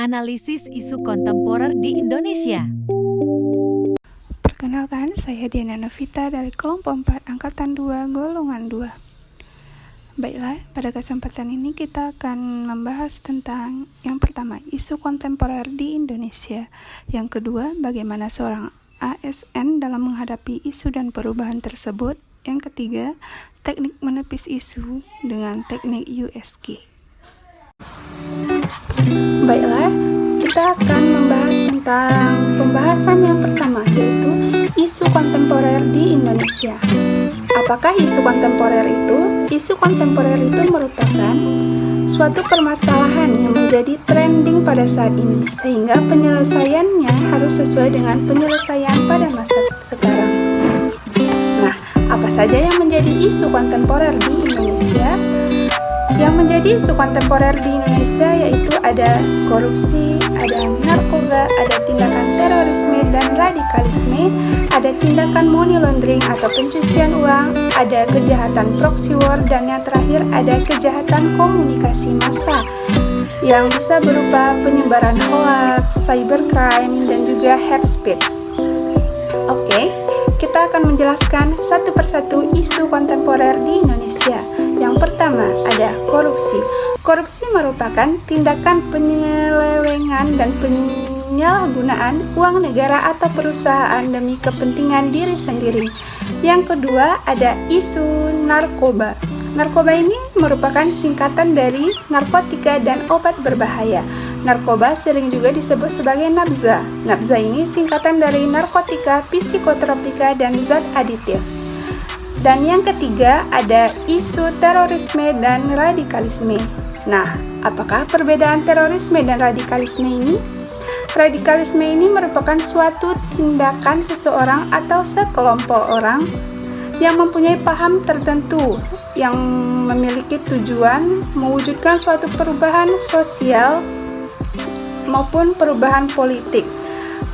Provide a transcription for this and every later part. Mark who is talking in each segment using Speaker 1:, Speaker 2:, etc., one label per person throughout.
Speaker 1: Analisis isu kontemporer di Indonesia.
Speaker 2: Perkenalkan, saya Diana Novita dari kelompok 4 Angkatan 2 Golongan 2. Baiklah, pada kesempatan ini kita akan membahas tentang yang pertama, isu kontemporer di Indonesia. Yang kedua, bagaimana seorang ASN dalam menghadapi isu dan perubahan tersebut. Yang ketiga, teknik menepis isu dengan teknik USG. Baiklah, kita akan membahas tentang pembahasan yang pertama, yaitu isu kontemporer di Indonesia. Apakah isu kontemporer itu? Isu kontemporer itu merupakan suatu permasalahan yang menjadi trending pada saat ini, sehingga penyelesaiannya harus sesuai dengan penyelesaian pada masa sekarang. Nah, apa saja yang menjadi isu kontemporer di Indonesia? Yang menjadi isu kontemporer di Indonesia yaitu ada korupsi, ada narkoba, ada tindakan terorisme dan radikalisme, ada tindakan money laundering atau pencucian uang, ada kejahatan proxy war, dan yang terakhir ada kejahatan komunikasi massa yang bisa berupa penyebaran hoax, cybercrime, dan juga hate speech. Oke, kita akan menjelaskan satu persatu isu kontemporer di Indonesia. Yang pertama ada korupsi. Korupsi merupakan tindakan penyelewengan dan penyalahgunaan uang negara atau perusahaan demi kepentingan diri sendiri. Yang kedua ada isu narkoba. Narkoba ini merupakan singkatan dari narkotika dan obat berbahaya. Narkoba sering juga disebut sebagai nabza. Nabza ini singkatan dari narkotika, psikotropika, dan zat aditif. Dan yang ketiga ada isu terorisme dan radikalisme. Nah, apakah perbedaan terorisme dan radikalisme ini? Radikalisme ini merupakan suatu tindakan seseorang atau sekelompok orang yang mempunyai paham tertentu yang memiliki tujuan mewujudkan suatu perubahan sosial maupun perubahan politik.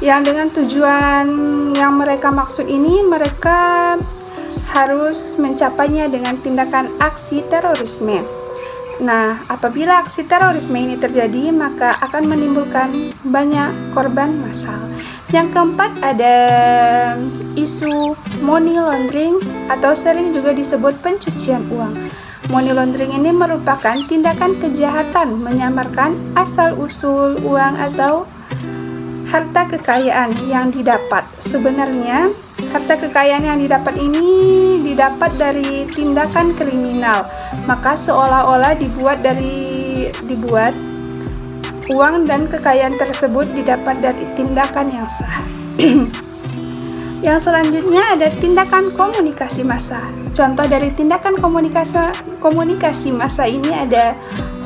Speaker 2: Yang dengan tujuan yang mereka maksud ini, mereka harus mencapainya dengan tindakan aksi terorisme. Nah, apabila aksi terorisme ini terjadi, maka akan menimbulkan banyak korban massal. Yang keempat ada isu money laundering atau sering juga disebut pencucian uang. Money laundering ini merupakan tindakan kejahatan menyamarkan asal-usul uang atau harta kekayaan yang didapat. Sebenarnya, harta kekayaan yang didapat ini didapat dari tindakan kriminal, maka seolah-olah dibuat uang dan kekayaan tersebut didapat dari tindakan yang sah. Yang selanjutnya ada tindakan komunikasi massa. Contoh dari tindakan komunikasi massa ini ada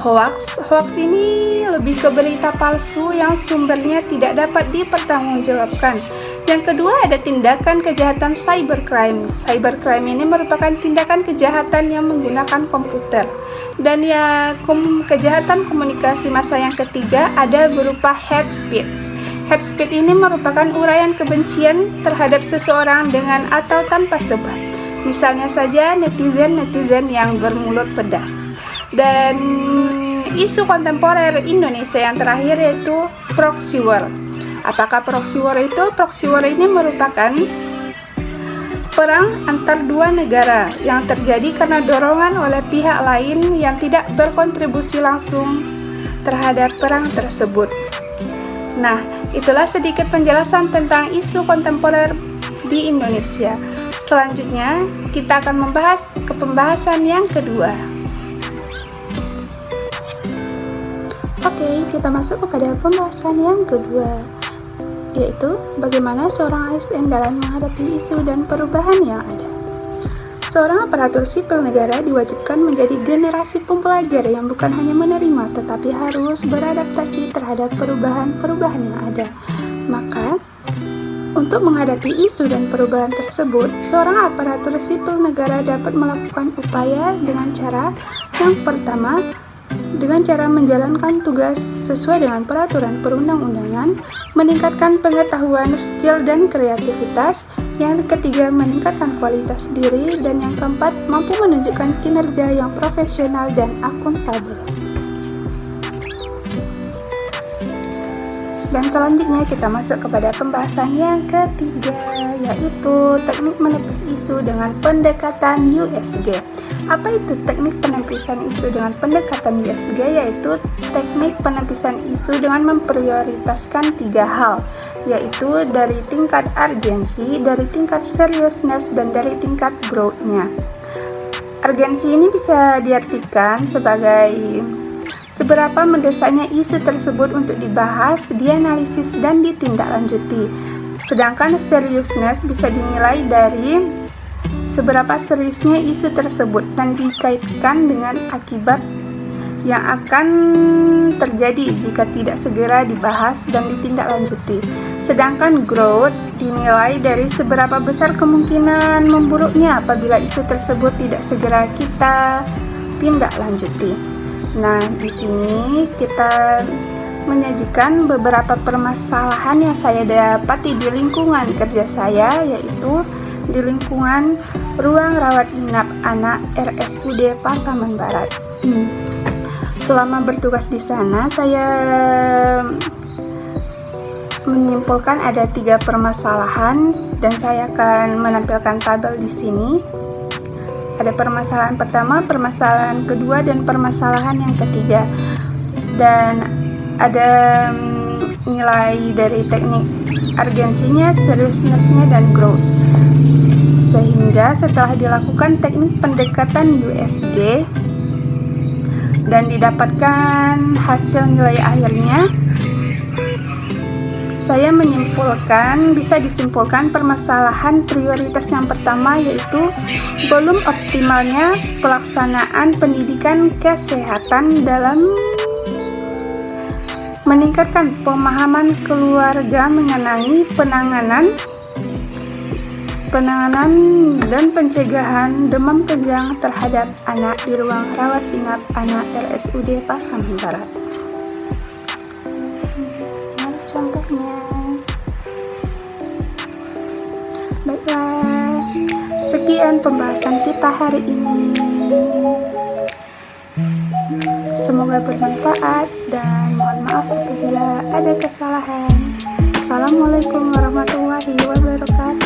Speaker 2: hoax. Hoax ini lebih ke berita palsu yang sumbernya tidak dapat dipertanggungjawabkan. Yang kedua ada tindakan kejahatan cybercrime. Cybercrime ini merupakan tindakan kejahatan yang menggunakan komputer. Dan kejahatan komunikasi massa yang ketiga ada berupa hate speech. Hate speech ini merupakan uraian kebencian terhadap seseorang dengan atau tanpa sebab. Misalnya saja netizen yang bermulut pedas. Dan isu kontemporer Indonesia yang terakhir yaitu proxy war. Apakah proxy war itu? Proxy war ini merupakan perang antar dua negara yang terjadi karena dorongan oleh pihak lain yang tidak berkontribusi langsung terhadap perang tersebut. Nah, itulah sedikit penjelasan tentang isu kontemporer di Indonesia. Selanjutnya, kita akan membahas ke pembahasan yang kedua. Oke, kita masuk kepada pembahasan yang kedua, yaitu bagaimana seorang ASN dalam menghadapi isu dan perubahan yang ada. Seorang aparatur sipil negara diwajibkan menjadi generasi pembelajar yang bukan hanya menerima, tetapi harus beradaptasi terhadap perubahan-perubahan yang ada. Maka, untuk menghadapi isu dan perubahan tersebut, seorang aparatur sipil negara dapat melakukan upaya dengan cara yang pertama, dengan cara menjalankan tugas sesuai dengan peraturan perundang-undangan, meningkatkan pengetahuan, skill, dan kreativitas. Yang ketiga, meningkatkan kualitas diri. Dan yang keempat, mampu menunjukkan kinerja yang profesional dan akuntabel. Dan selanjutnya kita masuk kepada pembahasan yang ketiga, yaitu teknik menepis isu dengan pendekatan USG. Apa itu teknik penepisan isu dengan pendekatan USG? Yaitu teknik penepisan isu dengan memprioritaskan 3 hal, yaitu dari tingkat urgensi, dari tingkat seriousness, dan dari tingkat growth-nya. Urgensi ini bisa diartikan sebagai seberapa mendesaknya isu tersebut untuk dibahas, dianalisis, dan ditindaklanjuti. Sedangkan seriousness bisa dinilai dari seberapa seriusnya isu tersebut dan dikaitkan dengan akibat yang akan terjadi jika tidak segera dibahas dan ditindaklanjuti. Sedangkan growth dinilai dari seberapa besar kemungkinan memburuknya apabila isu tersebut tidak segera kita tindaklanjuti. Nah, di sini kita menyajikan beberapa permasalahan yang saya dapati di lingkungan kerja saya, yaitu di lingkungan ruang rawat inap anak RSUD Pasaman Barat. Selama bertugas di sana, saya menyimpulkan ada 3 permasalahan dan saya akan menampilkan tabel di sini. Ada permasalahan pertama, permasalahan kedua, dan permasalahan yang ketiga. Dan ada nilai dari teknik urgensinya, seriousness-nya, dan growth. Sehingga setelah dilakukan teknik pendekatan USG dan didapatkan hasil nilai akhirnya, saya bisa disimpulkan permasalahan prioritas yang pertama, yaitu belum optimalnya pelaksanaan pendidikan kesehatan dalam meningkatkan pemahaman keluarga mengenai penanganan dan pencegahan demam kejang terhadap anak di ruang rawat inap anak RSUD Pasaman Barat. Contohnya, baiklah, sekian pembahasan kita hari ini. Semoga bermanfaat dan mohon maaf apabila ada kesalahan. Assalamualaikum warahmatullahi wabarakatuh.